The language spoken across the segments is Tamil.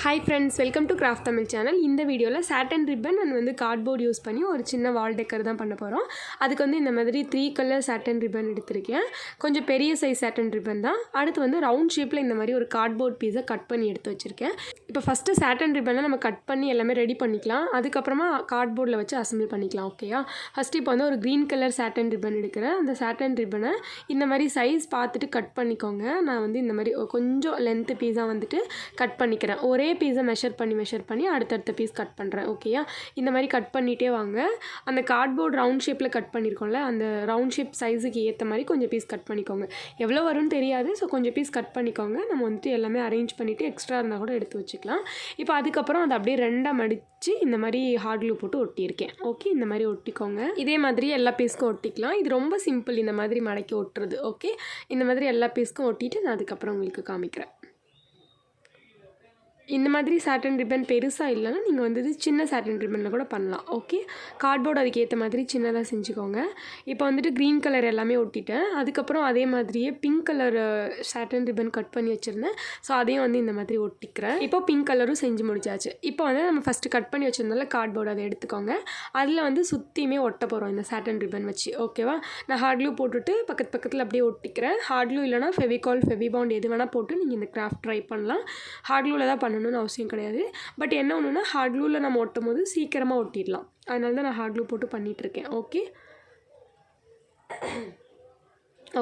Hi friends, welcome to Craft Tamil channel. இந்த வீடியோல satin ribbon and வந்து cardboard யூஸ் பண்ணி ஒரு சின்ன wall decor தான் பண்ண போறோம். அதுக்கு வந்து இந்த மாதிரி 3 color satin ribbon எடுத்துர்க்கேன். கொஞ்சம் பெரிய size satin ribbon தான். அடுத்து வந்து round shapeல இந்த மாதிரி ஒரு cardboard piece கட் பண்ணி எடுத்து வச்சிருக்கேன். இப்போ ஃபர்ஸ்ட் satin ribbon நம்ம கட் பண்ணி எல்லாமே ரெடி பண்ணிக்கலாம். அதுக்கு அப்புறமா cardboardல வச்சு அசெம்பிள் பண்ணிக்கலாம். ஓகேயா? ஃபர்ஸ்ட் இப்போ வந்து ஒரு green color satin ribbon எடுக்கிறேன். அந்த satin ribbon இந்த மாதிரி சைஸ் பார்த்துட்டு கட் பண்ணிக்கோங்க. நான் வந்து இந்த மாதிரி கொஞ்சம் லெந்த் பீஸா வந்துட்டு கட் பண்ணிக்கிறேன். ஒரே பீஸை மெஷர் பண்ணி அடுத்தடுத்த பீஸ் கட் பண்ணுறேன். ஓகேயா? இந்த மாதிரி கட் பண்ணிகிட்டே வாங்க. அந்த கார்ட்போர்ட் ரவுண்ட் ஷேப்பில் கட் பண்ணியிருக்கோம்ல, அந்த ரவுண்ட் ஷேப் சைஸுக்கு ஏற்ற மாதிரி கொஞ்சம் பீஸ் கட் பண்ணிக்கோங்க. எவ்வளோ வரும்னு தெரியாது, ஸோ கொஞ்சம் பீஸ் கட் பண்ணிக்கோங்க. நம்ம வந்துட்டு எல்லாமே அரேஞ்ச் பண்ணிவிட்டு எக்ஸ்ட்ரா இருந்தால் கூட எடுத்து வச்சுக்கலாம். இப்போ அதுக்கப்புறம் அதை அப்படியே ரெண்டாக மடித்து இந்த மாதிரி ஹார்ட் க்ளூ போட்டு ஒட்டியிருக்கேன். ஓகே, இந்த மாதிரி ஒட்டிக்கோங்க. இதே மாதிரி எல்லா பீஸ்க்கும் ஒட்டிக்கலாம். இது ரொம்ப சிம்பிள், இந்த மாதிரி மடக்கி ஒட்டுறது. ஓகே, இந்த மாதிரி எல்லா பீஸ்க்கும் ஒட்டிட்டு நான் அதுக்கப்புறம் உங்களுக்கு காமிக்கிறேன். இந்த மாதிரி சாட்டன் ரிப்பன் பெருசாக இல்லைன்னா நீங்கள் வந்து சின்ன சாட்டன் ரிப்பனில் கூட பண்ணலாம். ஓகே, கார்ட்போர்டு அதுக்கு ஏற்ற மாதிரி சின்னதாக செஞ்சுக்கோங்க. இப்போ வந்துட்டு க்ரீன் கலர் எல்லாமே ஒட்டிட்டேன். அதுக்கப்புறம் அதே மாதிரியே pink colour satin ribbon cut பண்ணி வச்சுருந்தேன். ஸோ அதையும் வந்து இந்த மாதிரி ஒட்டிக்கிறேன். இப்போ பிங்க் கலரும் செஞ்சு முடிச்சாச்சு. இப்போ வந்து நம்ம ஃபஸ்ட்டு கட் பண்ணி வச்சுருந்தால கார்ட்போர்டு அதை எடுத்துக்கோங்க. அதில் வந்து சுற்றியுமே ஒட்ட போகிறோம் இந்த சாட்டன் ரிப்பன் வச்சு. ஓகேவா? நான் ஹார்ட் க்ளூ போட்டுட்டு பக்கத்தில் அப்படியே ஒட்டிக்கிறேன். ஹார்ட் க்ளூ இல்லைனா ஃபெவிகால், ஃபெவிபாண்ட் எது வேணால் போட்டு நீங்கள் இந்த கிராஃப்ட் ட்ரை பண்ணலாம். ஹார்ட் க்ளூவில் தான் பண்ணணும்னு அவசியம் கிடையாது. பட் என்ன ஒன்றுனா ஹார்ட் க்ளூவில் நம்ம ஒட்டும் போது சீக்கிரமாக ஒட்டிடலாம். அதனால தான் நான் ஹார்ட் க்ளூ போட்டு பண்ணிகிட்ருக்கேன்.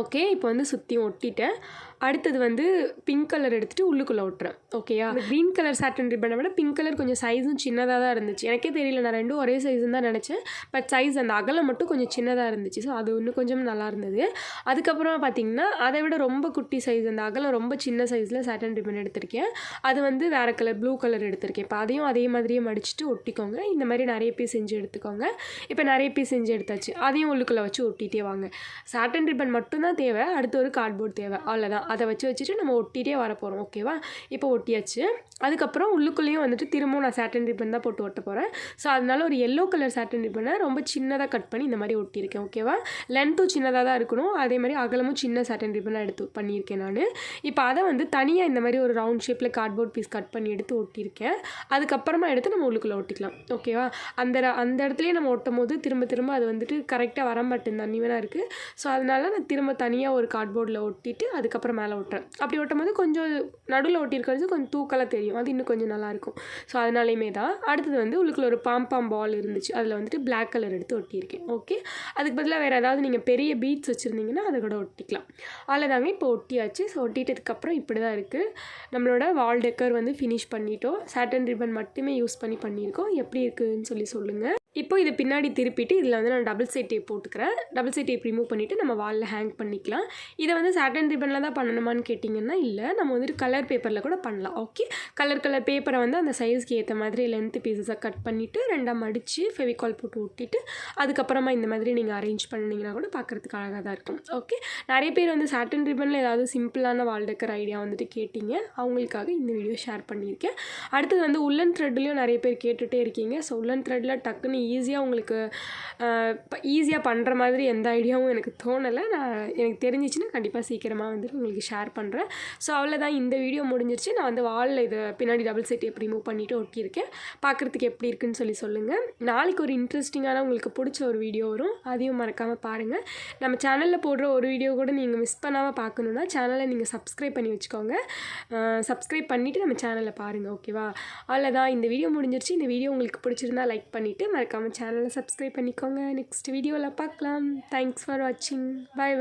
ஓகே, இப்போ வந்து சுற்றியும் ஒட்டிட்டேன். அடுத்தது வந்து பிங்க் கலர் எடுத்துகிட்டு உள்ளுக்குள்ளே ஒட்டுறேன். ஓகேயா? அந்த க்ரீன் கலர் சாட்டன் ரிப்பனை விட பிங்க் கலர் கொஞ்சம் சைஸும் சின்னதாக தான் இருந்துச்சு. எனக்கே தெரியல, நான் ரெண்டும் ஒரே சைஸுன்னு தான் நினச்சேன். பட் சைஸ் அந்த அகலம் மட்டும் கொஞ்சம் சின்னதாக இருந்துச்சு. ஸோ அது இன்னும் கொஞ்சம் நல்லா இருந்தது. அதுக்கப்புறம் பார்த்திங்கன்னா அதை விட ரொம்ப குட்டி சைஸ், அந்த அகலம் ரொம்ப சின்ன சைஸில் சாட்டன் ரிப்பன் எடுத்திருக்கேன். அது வந்து வேறு கலர், ப்ளூ கலர் எடுத்திருக்கேன். இப்போ அதையும் அதே மாதிரியே மடிச்சுட்டு ஒட்டிக்கோங்க. இந்த மாதிரி நிறைய பீஸ் செஞ்சு எடுத்துக்கோங்க. இப்போ நிறைய பீஸ் செஞ்சு எடுத்தாச்சு. அதையும் உள்ளுக்குள்ளே வச்சு ஒட்டிகிட்டே வாங்க. சாட்டன் ரிப்பன் மட்டும்தான் தேவை. அடுத்து ஒரு கார்ட்போர்ட் தேவை, அவ்வளோதான். அதை வச்சுட்டு நம்ம ஒட்டிகிட்டே வர போகிறோம். ஓகேவா? இப்போ ஒட்டியாச்சு. அதுக்கப்புறம் உள்ளுக்குள்ளேயும் வந்துட்டு திரும்பவும் நான் சாட்டன் ரிப்பன் தான் போட்டு ஒட்ட போகிறேன். ஸோ அதனால ஒரு எல்லோ கலர் சாட்டன் ரிப்பனை ரொம்ப சின்னதாக கட் பண்ணி இந்த மாதிரி ஒட்டியிருக்கேன். ஓகேவா? லென்த்தும் சின்னதாக தான் இருக்கணும். அதே மாதிரி அகலமும் சின்ன சாட்டன் ரிப்பனாக எடுத்து பண்ணியிருக்கேன் நான். இப்போ அதை வந்து தனியாக இந்த மாதிரி ஒரு ரவுண்ட் ஷேப்பில் கார்ட்போர்ட் பீஸ் கட் பண்ணி எடுத்து ஒட்டியிருக்கேன். அதுக்கப்புறமா எடுத்து நம்ம உள்ளுக்குள்ளே ஒட்டிக்கலாம். ஓகேவா? அந்த இடத்துலையே நம்ம ஒட்டும் போது திரும்ப அது வந்துட்டு கரெக்டாக வர மாட்டேன், தண்ணிவனாக இருக்குது. ஸோ அதனால நான் திரும்ப தனியாக ஒரு கார்ட்போர்டில் ஒட்டிட்டு அதுக்கப்புறம் மேலே ஒட்டுறேன். அப்படி ஒட்டும் போது கொஞ்சம் நடுவில் ஒட்டியிருக்கிறது கொஞ்சம் தூக்கலாக தெரியும். அது இன்னும் கொஞ்சம் நல்லாயிருக்கும். ஸோ அதனாலையுமே தான். அடுத்தது வந்து உள்ளுக்குள்ள ஒரு பாம் பால் இருந்துச்சு. அதில் வந்துட்டு பிளாக் கலர் எடுத்து ஒட்டியிருக்கேன். ஓகே, அதுக்கு பதிலாக வேறு ஏதாவது நீங்கள் பெரிய பீட்ஸ் வச்சுருந்தீங்கன்னா அதை கூட ஒட்டிக்கலாம். அவ்வளோதாங்க, இப்போ ஒட்டியாச்சு. ஸோ ஒட்டிட்டதுக்கப்புறம் இப்படி தான் இருக்குது. நம்மளோட வால் டெக்கர் வந்து ஃபினிஷ் பண்ணிட்டோம். சாட்டன் ரிப்பன் மட்டுமே யூஸ் பண்ணியிருக்கோம். எப்படி இருக்குதுன்னு சொல்லுங்கள். இப்போ இதை பின்னாடி திருப்பிட்டு இதில் வந்து நான் டபுள் சைட் டேப் போட்டுக்கிறேன். டபுள் சைட் டேப் ரிமூவ் பண்ணிவிட்டு நம்ம வாலில் ஹேங் பண்ணிக்கலாம். இதை வந்து சாட்டன் ரிப்பனில் தான் பண்ணணுமான்னு கேட்டிங்கன்னா இல்லை, நம்ம வந்துட்டு கலர் பேப்பரில் கூட பண்ணலாம். ஓகே, கலர் பேப்பரை வந்து அந்த சைஸ்க்கு ஏற்ற மாதிரி லென்த்து பீசஸாக கட் பண்ணிவிட்டு ரெண்டாக மடித்து ஃபெவிகால் போட்டு ஒட்டிட்டு அதுக்கப்புறமா இந்த மாதிரி நீங்கள் அரேஞ்ச் பண்ணிங்கன்னா கூட பார்க்குறதுக்கு அழகாக தான் இருக்கும். ஓகே, நிறைய பேர் வந்து சாட்டன் ரிப்பனில் ஏதாவது சிம்பிளான வால் டெக்கர் ஐடியா வந்துட்டு கேட்டிங்க. அவங்களுக்காக இந்த வீடியோ ஷேர் பண்ணியிருக்கேன். அடுத்தது வந்து உள்ளன் த்ரெட்லேயும் நிறைய பேர் கேட்டுகிட்டே இருக்கீங்க. ஸோ உள்ளன் த்ரெட்டில் டக்குன்னு உங்களுக்கு ஈஸியாக பண்ணுற மாதிரி எந்த ஐடியாவும் எனக்கு தோணலை. எனக்கு தெரிஞ்சிச்சுன்னா கண்டிப்பாக சீக்கிரமாக வந்துட்டு உங்களுக்கு ஷேர் பண்ணுறேன். ஸோ அவ்வளோதான், இந்த வீடியோ முடிஞ்சிருச்சு. நான் வந்து வாலில் இதை பின்னாடி டபுள் சைட் டேப் ரிமூவ் பண்ணிவிட்டு ஒட்டியிருக்கேன். பார்க்குறதுக்கு எப்படி இருக்குன்னு சொல்லுங்கள். நாளைக்கு ஒரு இன்ட்ரெஸ்டிங்கான உங்களுக்கு பிடிச்ச ஒரு வீடியோ வரும், அதையும் மறக்காமல் பாருங்கள். நம்ம சேனலில் போடுற ஒரு வீடியோ கூட நீங்கள் மிஸ் பண்ணாமல் பார்க்கணுன்னா சேனலை நீங்கள் சப்ஸ்கிரைப் பண்ணி வச்சுக்கோங்க. சப்ஸ்கிரைப் பண்ணிவிட்டு நம்ம சேனலில் பாருங்கள். ஓகேவா? அவ்வளோதான், இந்த வீடியோ முடிஞ்சிருச்சு. இந்த வீடியோ உங்களுக்கு பிடிச்சிருந்தா லைக் பண்ணிவிட்டு மறக்காமல் சேனலை சப்ஸ்கிரைப் பண்ணிக்கோங்க. நெக்ஸ்ட் வீடியோவில் பார்க்கலாம். தேங்க்ஸ் ஃபார் வாட்சிங். பை.